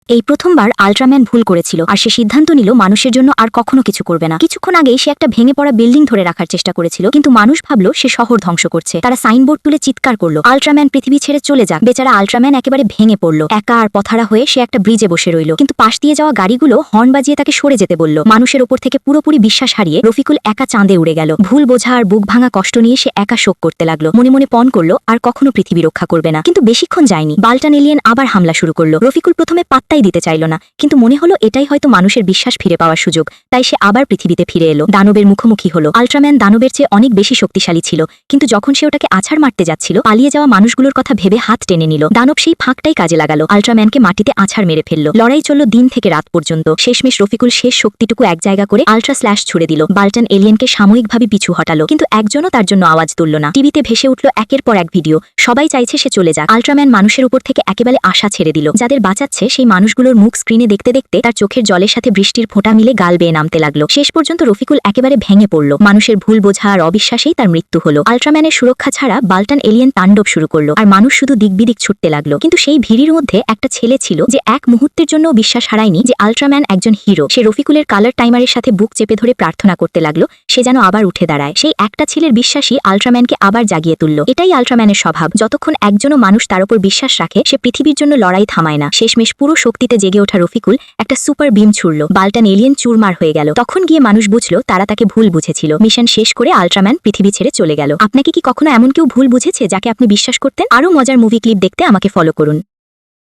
এই প্রথমবার আল্ট্রাম্যান ভুল করেছিল আর সে সিদ্ধান্ত নিল মানুষের জন্য আর কখনো কিছু করবে না। কিছুক্ষণ আগেই সে একটা ভেঙে পড়া বিল্ডিং ধরে রাখার চেষ্টা করেছিল, কিন্তু মানুষ ভাবলো সে শহর ধ্বংস করছে। তারা সাইনবোর্ড তুলে চিৎকার করলো, আল্ট্রাম্যান পৃথিবী ছেড়ে চলে যাক। বেচারা আল্ট্রাম্যান একেবারে ভেঙে পড়লো, একা আর পথারা হয়ে সে একটা ব্রিজে বসে রইল। কিন্তু পাশ দিয়ে যাওয়া গাড়িগুলো হর্ন বাজিয়ে তাকে সরে যেতে বলল। মানুষের ওপর থেকে পুরোপুরি বিশ্বাস হারিয়ে রফিকুল একা চাঁদে উড়ে গেল। ভুল বোঝা আর বুক ভাঙা কষ্ট নিয়ে সে একা শোক করতে লাগলো। মনে মনে পণ করলো আর কখনো পৃথিবী রক্ষা করবে না। কিন্তু বেশিক্ষণ যায়নি, বাল্টান এলিয়েন আবার হামলা শুরু করলো। রফিকুল প্রথমে পাত্তাই দিতে চাইল না, কিন্তু মনে হলো এটাই হয়তো মানুষের বিশ্বাস ফিরে পাওয়ার সুযোগ। তাই সে আবার পৃথিবীতে ফিরে এলো, দানবের মুখোমুখি হলো। আল্ট্রাম্যান দানবের চেয়ে অনেক বেশি শক্তিশালী ছিল, কিন্তু যখন সে ওটাকে আছাড় মারতে যাচ্ছিল, পালিয়ে যাওয়া মানুষগুলোর কথা ভেবে হাত টেনে নিল। দানব সেই ফাঁকটাই কাজে লাগালো, আল্ট্রাম্যানকে মাটিতে আছাড় মেরে ফেললো। লড়াই চলল দিন থেকে রাত পর্যন্ত। শেষমেশ রফিকুল শেষ শক্তিটুকু এক জায়গা করে আল্ট্রা স্ল্যাশ ছুড়ে দিল। বাল্টান এলিয়েনকে সাময়িকভাবে পিছু হটালো, কিন্তু একজনও তার জন্য আওয়াজ তুলল না। টিভিতে ভেসে উঠল একের পর এক ভিডিও, সবাই চাইছে সে চলে যাক। আল্ট্রাম্যান মানুষের উপর থেকে একেবারে আশা ছেড়ে দিল। যাদের বাঁচাচ্ছে সেই মানুষগুলোর মুখ স্ক্রিনে দেখতে দেখতে তার চোখের জলের সাথে বৃষ্টির ফোঁটা মিলে গাল বেয়ে নামতে লাগলো। শেষ পর্যন্ত রফিকুল একেবারে ভেঙে পড়ল। মানুষের ভুল বোঝা আর অবিশ্বাসেই তার মৃত্যু হলো। আল্ট্রাম্যানের সুরক্ষা ছাড়া বাল্টান এলিয়েন তাণ্ডব শুরু করলো, আর মানুষ শুধু দিকবিদিক ছুটতে লাগলো। কিন্তু সেই ভিড়ির মধ্যে একটা ছেলে ছিল যে এক মুহূর্তের জন্য বিশ্বাস হারায়নি যে আল্ট্রাম্যান একজন হিরো। সে রফিকুলের কালার টাইমারের সাথে বুক চেপে ধরে প্রার্থনা করতে লাগলো সে যেন আবার উঠে দাঁড়ায়। সেই একটা ছেলের বিশ্বাসই আল্ট্রাম্যানকে আবার জাগিয়ে তুলল। এটাই আল্ট্রাম্যানের স্বভাব, যতক্ষণ একজনও মানুষ তার উপর বিশ্বাস রাখে সে পৃথিবীর জন্য লড়াই থামায় না। শেষমেশ পুরো শক্তিতে জেগে ওঠা রফিকুল একটা সুপার বিম ছুড়ল। বাল্টান এলিয়েন চুরমার হয়ে গেল। তখন গিয়ে মানুষ বুঝলো তারা তাকে ভুল বুঝেছিল। মিশন শেষ করে আল্ট্রাম্যান পৃথিবী ছেড়ে চলে গেল। আপনাকে কি কখনো এমন কেউ ভুল বুঝেছে যাকে আপনি বিশ্বাস করতেন? আরও মজার মুভি ক্লিপ দেখতে আমাকে ফলো করুন।